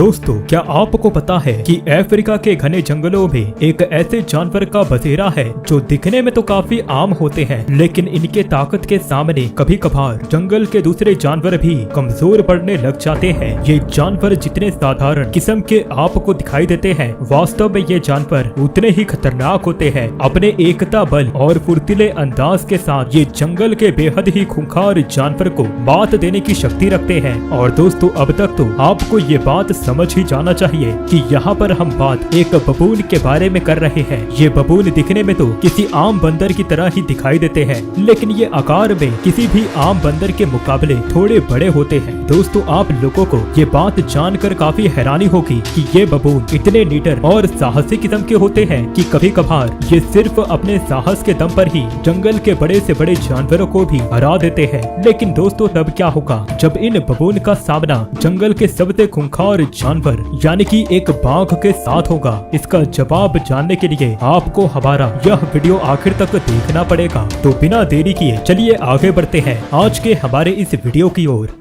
दोस्तों, क्या आपको पता है कि अफ्रीका के घने जंगलों में एक ऐसे जानवर का बसेरा है जो दिखने में तो काफी आम होते हैं, लेकिन इनके ताकत के सामने कभी कभार जंगल के दूसरे जानवर भी कमजोर पड़ने लग जाते हैं। ये जानवर जितने साधारण किस्म के आपको दिखाई देते हैं, वास्तव में ये जानवर उतने ही खतरनाक होते हैं। अपने एकता बल और फुर्तीले अंदाज के साथ ये जंगल के बेहद ही खूंखार जानवर को मात देने की शक्ति रखते हैं। और दोस्तों, अब तक तो आपको ये बात समझ ही जाना चाहिए कि यहाँ पर हम बात एक बबून के बारे में कर रहे हैं। ये बबून दिखने में तो किसी आम बंदर की तरह ही दिखाई देते हैं, लेकिन ये आकार में किसी भी आम बंदर के मुकाबले थोड़े बड़े होते हैं। दोस्तों, आप लोगों को ये बात जानकर काफी हैरानी होगी कि ये बबून इतने निडर और साहसी किस्म के होते हैं कि कभी कभार ये सिर्फ अपने साहस के दम पर ही जंगल के बड़े से बड़े जानवरों को भी हरा देते हैं। लेकिन दोस्तों, तब क्या होगा जब इन बबून का सामना जंगल के सबसे खूंखार जानवर यानी कि एक बाघ के साथ होगा? इसका जवाब जानने के लिए आपको हमारा यह वीडियो आखिर तक देखना पड़ेगा। तो बिना देरी किए चलिए आगे बढ़ते हैं आज के हमारे इस वीडियो की ओर।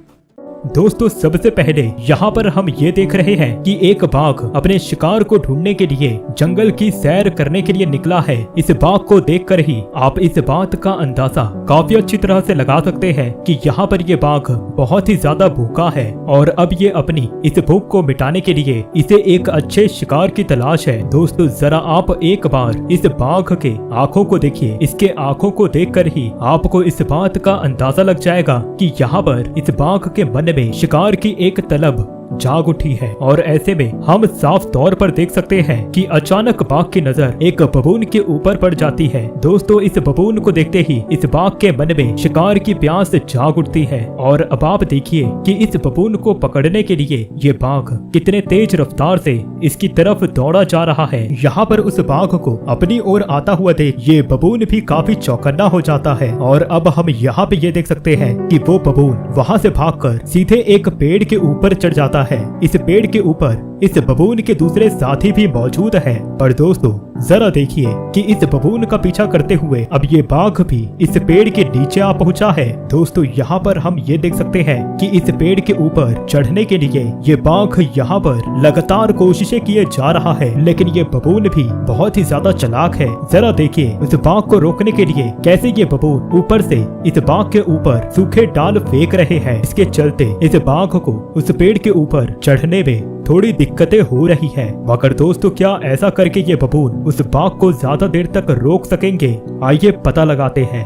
दोस्तों, सबसे पहले यहाँ पर हम ये देख रहे हैं कि एक बाघ अपने शिकार को ढूंढने के लिए जंगल की सैर करने के लिए निकला है। इस बाघ को देखकर ही आप इस बात का अंदाजा काफी अच्छी तरह से लगा सकते हैं कि यहाँ पर ये बाघ बहुत ही ज्यादा भूखा है और अब ये अपनी इस भूख को मिटाने के लिए इसे एक अच्छे शिकार की तलाश है। दोस्तों, जरा आप एक बार इस बाघ के आँखों को देखिए। इसके आँखों को देखकर ही आपको इस बात का अंदाजा लग जाएगा कि यहाँ पर इस बाघ के मन में शिकार की एक तलब जाग उठी है। और ऐसे में हम साफ तौर पर देख सकते हैं कि अचानक बाघ की नजर एक बबून के ऊपर पड़ जाती है। दोस्तों, इस बबून को देखते ही इस बाघ के मन में शिकार की प्यास जाग उठती है। और अब आप देखिए कि इस बबून को पकड़ने के लिए ये बाघ कितने तेज रफ्तार से इसकी तरफ दौड़ा जा रहा है। यहाँ पर उस बाघ को अपनी ओर आता हुआ देख ये बबून भी काफी चौकन्ना हो जाता है। और अब हम यहाँ पे ये देख सकते हैं कि वो बबून वहाँ से भागकर सीधे एक पेड़ के ऊपर चढ़ जाता है। इस पेड़ के ऊपर इस बबून के दूसरे साथी भी मौजूद हैं। पर दोस्तों, जरा देखिए कि इस बबून का पीछा करते हुए अब ये बाघ भी इस पेड़ के नीचे आ पहुंचा है। दोस्तों, यहाँ पर हम ये देख सकते हैं कि इस पेड़ के ऊपर चढ़ने के लिए ये बाघ यहाँ पर लगातार कोशिशें किए जा रहा है, लेकिन ये बबून भी बहुत ही ज्यादा चालाक है। जरा देखिए उस बाघ को रोकने के लिए कैसे ये बबून ऊपर से इस बाघ के ऊपर सूखे डाल फेंक रहे हैं। इसके चलते इस बाघ को उस पेड़ के ऊपर चढ़ने में थोड़ी दिक्कतें हो रही है। मगर दोस्तों, क्या ऐसा करके ये बबून उस बाघ को ज्यादा देर तक रोक सकेंगे? आइए पता लगाते हैं।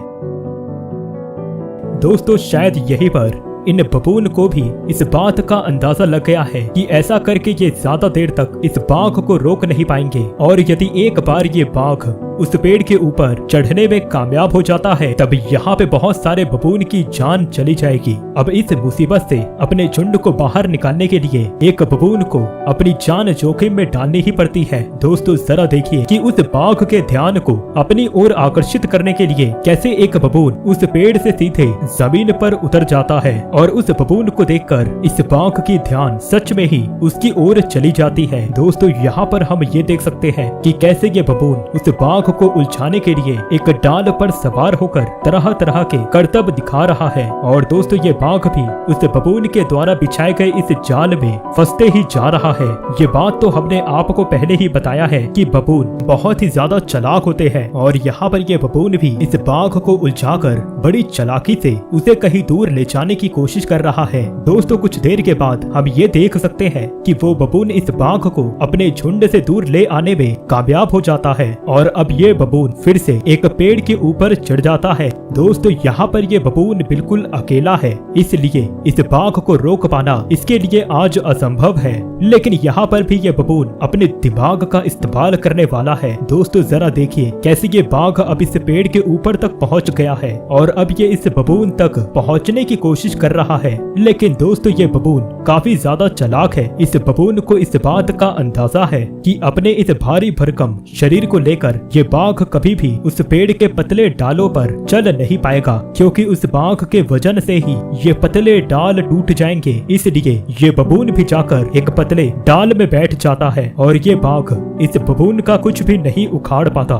दोस्तों, शायद यहीं पर इन बबून को भी इस बात का अंदाजा लग गया है कि ऐसा करके ये ज्यादा देर तक इस बाघ को रोक नहीं पाएंगे। और यदि एक बार ये बाघ उस पेड़ के ऊपर चढ़ने में कामयाब हो जाता है, तब यहाँ पे बहुत सारे बबून की जान चली जाएगी। अब इस मुसीबत से अपने झुंड को बाहर निकालने के लिए एक बबून को अपनी जान जोखिम में डालनी ही पड़ती है। दोस्तों, जरा देखिए कि उस बाघ के ध्यान को अपनी ओर आकर्षित करने के लिए कैसे एक बबून उस पेड़ से सीधे जमीन पर उतर जाता है। और उस बबून को देखकर इस बाघ की ध्यान सच में ही उसकी ओर चली जाती है। दोस्तों, यहाँ पर हम ये देख सकते हैं कि कैसे ये बबून उस बाघ को उलझाने के लिए एक डाल पर सवार होकर तरह तरह के करतब दिखा रहा है। और दोस्तों, ये बाघ भी उस बबून के द्वारा बिछाए गए इस जाल में फंसते ही जा रहा है। ये बात तो हमने आपको पहले ही बताया है कि बबून बहुत ही ज्यादा चालाक होते हैं। और यहाँ पर ये बबून भी इस बाघ को उलझाकर बड़ी चालाकी से उसे कहीं दूर ले जाने की कोशिश कर रहा है। दोस्तों, कुछ देर के बाद हम ये देख सकते हैं कि वो बबून इस बाघ को अपने झुंड से दूर ले आने में कामयाब हो जाता है। और अब ये बबून फिर से एक पेड़ के ऊपर चढ़ जाता है। दोस्तों, यहाँ पर ये बबून बिल्कुल अकेला है, इसलिए इस बाघ को रोक पाना इसके लिए आज असंभव है। लेकिन यहाँ पर भी ये बबून अपने दिमाग का इस्तेमाल करने वाला है। दोस्तों, जरा देखिए कैसे ये बाघ अब इस पेड़ के ऊपर तक पहुँच गया है और अब ये इस बबून तक पहुँचने की कोशिश कर रहा है। लेकिन दोस्तों, ये बबून काफी ज्यादा चालाक है। इस बबून को इस बात का अंदाजा है कि अपने इस भारी भरकम शरीर को लेकर ये बाघ कभी भी उस पेड़ के पतले डालों पर चल नहीं पाएगा, क्योंकि उस बाघ के वजन से ही ये पतले डाल टूट जाएंगे। इसलिए ये बबून भी जाकर एक पतले डाल में बैठ जाता है और ये बाघ इस बबून का कुछ भी नहीं उखाड़ पाता।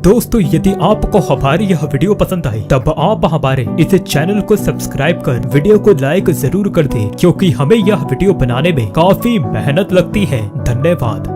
दोस्तों यदि आपको हमारी यह वीडियो पसंद आई तब आप हमारे इस चैनल को सब्सक्राइब कर वीडियो को लाइक जरूर कर दें, क्योंकि हमें यह वीडियो बनाने में काफी मेहनत लगती है। धन्यवाद।